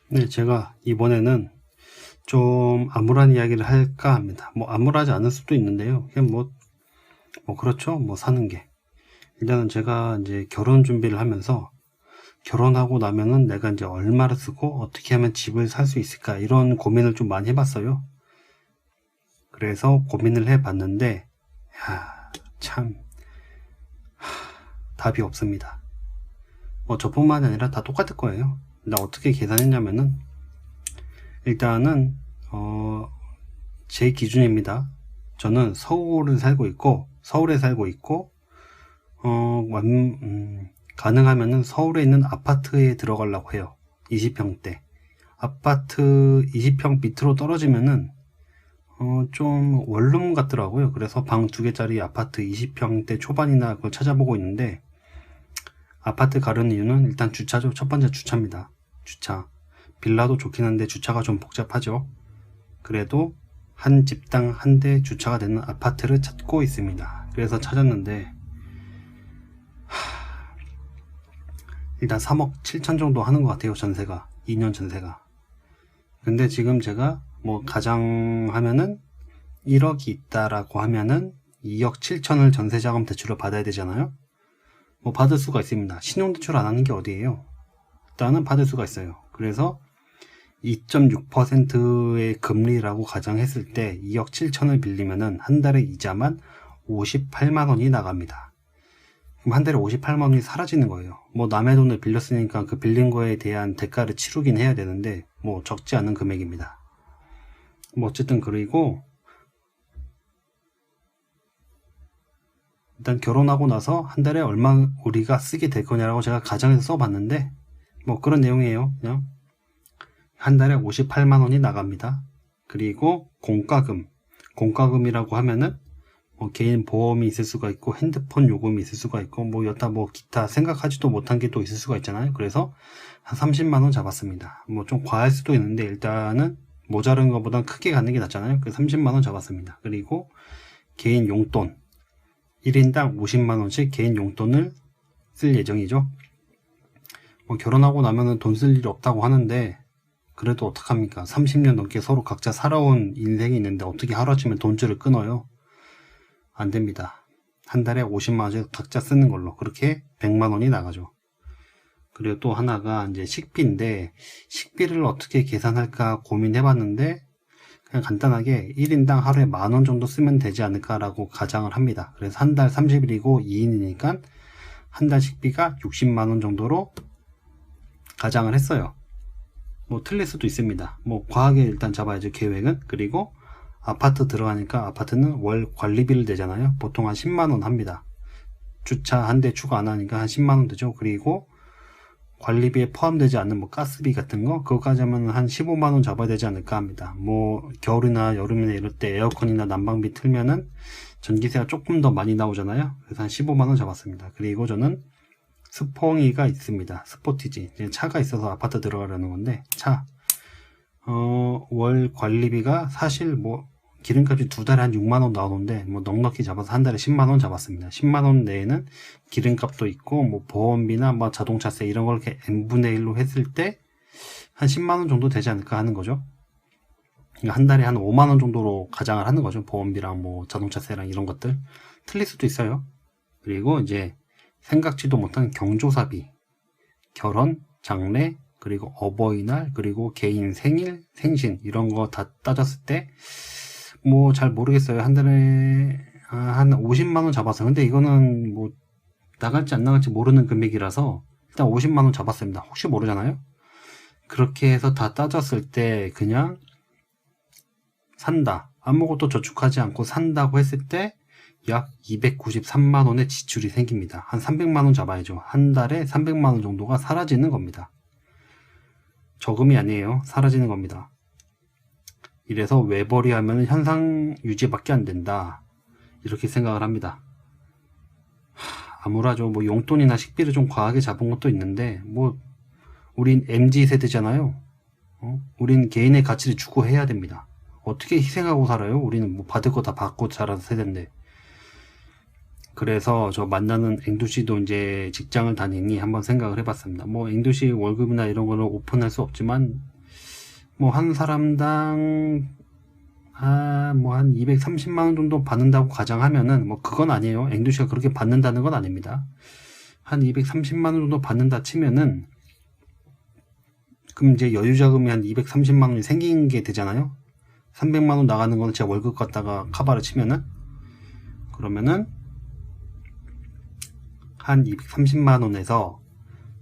네, 제가 이번에는 좀 암울한 이야기를 할까 합니다. 뭐 암울하지 않을 수도 있는데요. 그냥 그렇죠. 뭐 사는 게. 일단은 제가 이제 결혼 준비를 하면서 결혼하고 나면은 내가 이제 얼마를 쓰고 어떻게 하면 집을 살 수 있을까 이런 고민을 좀 많이 해봤어요. 그래서 고민을 해봤는데 참 답이 없습니다. 뭐 저뿐만이 아니라 다 똑같을 거예요. 나 어떻게 계산했냐면은 일단은 제 기준입니다. 저는 서울에 살고 있고 가능하면은 서울에 있는 아파트에 들어가려고 해요. 20평대 아파트 20평 밑으로 떨어지면은 좀 원룸 같더라고요. 그래서 방 2개짜리 아파트 20평대 초반이나 그걸 찾아보고 있는데, 아파트 가려는 이유는 일단 주차죠. 첫 번째 주차입니다. 주차. 빌라도 좋긴 한데 주차가 좀 복잡하죠. 그래도 한 집당 한 대 주차가 되는 아파트를 찾고 있습니다. 그래서 찾았는데 일단 3억 7천 정도 하는 것 같아요. 전세가 2년 전세가. 근데 지금 제가 뭐 가정하면은 1억이 있다라고 하면은 2억 7천을 전세자금 대출을 받아야 되잖아요. 뭐 받을 수가 있습니다. 신용대출 안 하는 게 어디예요. 일단은 받을 수가 있어요. 그래서 2.6%의 금리라고 가정했을 때 2억 7천을 빌리면은 한 달에 이자만 58만 원이 나갑니다. 그럼 한 달에 58만 원이 사라지는 거예요. 뭐 남의 돈을 빌렸으니까 그 빌린 거에 대한 대가를 치르긴 해야 되는데 뭐 적지 않은 금액입니다. 뭐 어쨌든 그리고 일단 결혼하고 나서 한 달에 얼마 우리가 쓰게 될 거냐라고 제가 가정해서 써봤는데 뭐 그런 내용이에요. 그냥 한 달에 58만 원이 나갑니다. 그리고 공과금이라고 하면은 뭐 개인 보험이 있을 수가 있고 핸드폰 요금이 있을 수가 있고 뭐 여타 뭐 기타 생각하지도 못한 게 또 있을 수가 있잖아요. 그래서 한 30만 원 잡았습니다. 뭐 좀 과할 수도 있는데 일단은 모자른 것보단 크게 가는 게 낫잖아요. 그래서 30만 원 잡았습니다. 그리고 개인 용돈 1인당 50만 원씩 개인 용돈을 쓸 예정이죠. 뭐 결혼하고 나면은 돈 쓸 일이 없다고 하는데 그래도 어떡합니까? 30년 넘게 서로 각자 살아온 인생이 있는데 어떻게 하루아침에 돈줄을 끊어요? 안 됩니다. 한 달에 50만 원씩 각자 쓰는 걸로 그렇게 100만 원이 나가죠. 그리고 또 하나가 이제 식비인데 식비를 어떻게 계산할까 고민해봤는데 그냥 간단하게 1인당 하루에 10,000원 정도 쓰면 되지 않을까라고 가정을 합니다. 그래서 한 달 30일이고 2인이니까 한 달 식비가 60만 원 정도로 가정을 했어요. 뭐 틀릴 수도 있습니다. 뭐 과하게 일단 잡아야죠, 계획은. 그리고 아파트 들어가니까 아파트는 월 관리비를 내잖아요. 보통 한 10만 원 합니다. 주차 한 대 추가 안 하니까 한 10만 원 되죠. 그리고 관리비에 포함되지 않는 뭐 가스비 같은 거 그거까지 하면 한 15만 원 잡아야 되지 않을까 합니다. 뭐 겨울이나 여름이나 이럴 때 에어컨이나 난방비 틀면은 전기세가 조금 더 많이 나오잖아요. 그래서 한 15만 원 잡았습니다. 그리고 저는 스포이가 있습니다. 스포티지. 차가 있어서 아파트 들어가려는 건데 월 관리비가 사실 뭐 기름값이 2달에 한 6만 원 나오는데 뭐 넉넉히 잡아서 한 달에 10만 원 잡았습니다. 10만 원 내에는 기름값도 있고 뭐 보험비나 뭐 자동차세 이런 걸 이렇게 n분의 1로 했을 때 한 10만 원 정도 되지 않을까 하는 거죠. 그러니까 한 달에 한 5만 원 정도로 가장을 하는 거죠. 보험비랑 뭐 자동차세랑 이런 것들. 틀릴 수도 있어요. 그리고 이제 생각지도 못한 경조사비, 결혼, 장례, 그리고 어버이날, 그리고 개인 생일, 생신 이런 거 다 따졌을 때 뭐 잘 모르겠어요. 한 달에 한 50만 원 잡았어요. 근데 이거는 뭐 나갈지 안 나갈지 모르는 금액이라서 일단 50만 원 잡았습니다. 혹시 모르잖아요. 그렇게 해서 다 따졌을 때 그냥 산다. 아무것도 저축하지 않고 산다고 했을 때 약 293만 원의 지출이 생깁니다. 한 300만 원 잡아야죠. 한 달에 300만 원 정도가 사라지는 겁니다. 저금이 아니에요. 사라지는 겁니다. 이래서 외벌이 하면 현상 유지밖에 안 된다. 이렇게 생각을 합니다. 암울하죠. 뭐 용돈이나 식비를 좀 과하게 잡은 것도 있는데 뭐 우린 MZ세대잖아요. 우린 개인의 가치를 추구해야 됩니다. 어떻게 희생하고 살아요? 우리는 뭐 받을 거 다 받고 자란 세대인데. 그래서 저 만나는 앵두씨도 이제 직장을 다니니 한번 생각을 해봤습니다. 뭐 앵두씨 월급이나 이런 거는 오픈할 수 없지만 뭐 한 사람당 뭐 한 230만원 정도 받는다고 가정하면은, 뭐 그건 아니에요. 앵두씨가 그렇게 받는다는 건 아닙니다. 한 230만원 정도 받는다 치면은, 그럼 이제 여유자금이 한 230만원이 생긴 게 되잖아요. 300만원 나가는 거는 제가 월급 갖다가 카바를 치면은, 그러면은 한 230만원에서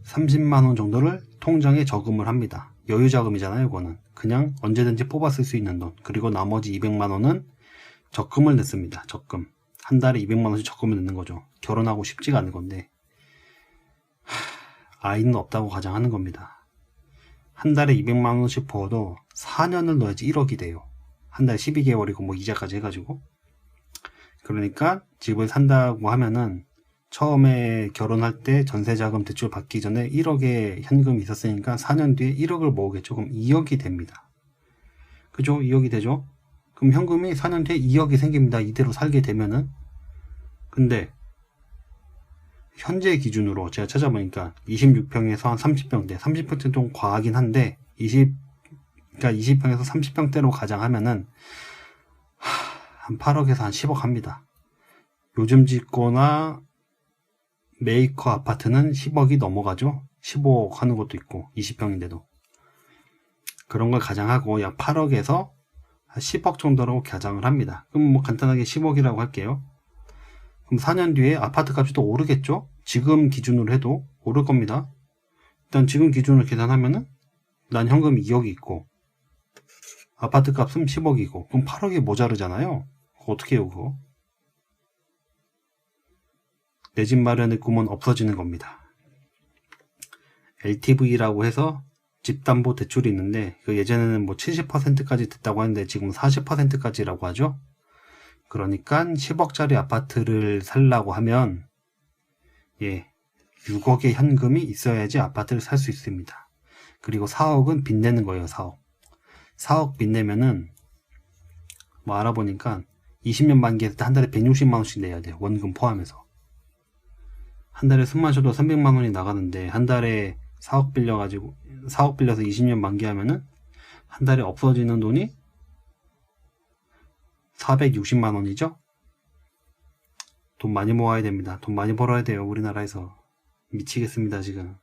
30만원 정도를 통장에 저금을 합니다. 여유자금이잖아요. 이거는 그냥 언제든지 뽑아 쓸 수 있는 돈. 그리고 나머지 200만원은 적금을 냈습니다. 적금. 한 달에 200만원씩 적금을 넣는 거죠. 결혼하고 싶지가 않은 건데, 아이는 없다고 가정하는 겁니다. 한 달에 200만원씩 부어도 4년을 넣어야지 1억이 돼요. 한 달에 12개월이고 뭐 이자까지 해가지고. 그러니까 집을 산다고 하면은 처음에 결혼할 때 전세자금 대출 받기 전에 1억의 현금이 있었으니까 4년 뒤에 1억을 모으겠죠. 그럼 2억이 됩니다. 그죠? 2억이 되죠? 그럼 현금이 4년 뒤에 2억이 생깁니다. 이대로 살게 되면은. 근데 현재 기준으로 제가 찾아보니까 26평에서 한 30평대, 30평대 좀 과하긴 한데, 그러니까 20평에서 30평대로 가정하면은 한 8억에서 한 10억 합니다. 요즘 짓거나 메이커 아파트는 10억이 넘어가죠. 15억 하는 것도 있고 20평인데도. 그런 걸 가정하고 약 8억에서 10억 정도로 가정을 합니다. 그럼 뭐 간단하게 10억이라고 할게요. 그럼 4년 뒤에 아파트 값이 또 오르겠죠? 지금 기준으로 해도 오를 겁니다. 일단 지금 기준으로 계산하면은 난 현금 2억이 있고 아파트 값은 10억이고 그럼 8억이 모자르잖아요. 그거 어떻게 해요 그거? 내 집 마련의 꿈은 없어지는 겁니다. LTV라고 해서 집담보대출이 있는데 그 예전에는 뭐 70%까지 됐다고 하는데 지금 40%까지라고 하죠. 그러니까 10억짜리 아파트를 살라고 하면 6억의 현금이 있어야지 아파트를 살 수 있습니다. 그리고 4억은 빚내는 거예요. 4억 빚내면은 뭐 알아보니까 20년 만기에서 한 달에 160만원씩 내야 돼요. 원금 포함해서. 한 달에 숨만 쉬어도 300만원이 나가는데 한 달에 4억 빌려서 20년 만기하면은 한 달에 없어지는 돈이 460만원이죠. 돈 많이 모아야 됩니다. 돈 많이 벌어야 돼요. 우리나라에서. 미치겠습니다 지금.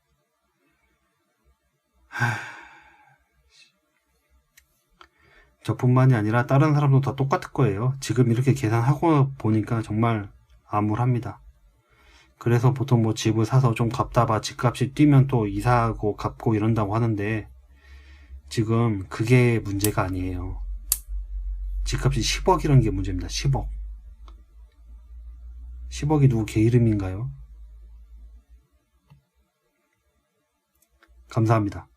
저뿐만이 아니라 다른 사람도 다 똑같을 거예요. 지금 이렇게 계산하고 보니까 정말 암울합니다. 그래서 보통 뭐 집을 사서 좀 갚다가 집값이 뛰면 또 이사하고 갚고 이런다고 하는데 지금 그게 문제가 아니에요. 집값이 10억이라는 게 문제입니다. 10억. 10억이 누구 개 이름인가요? 감사합니다.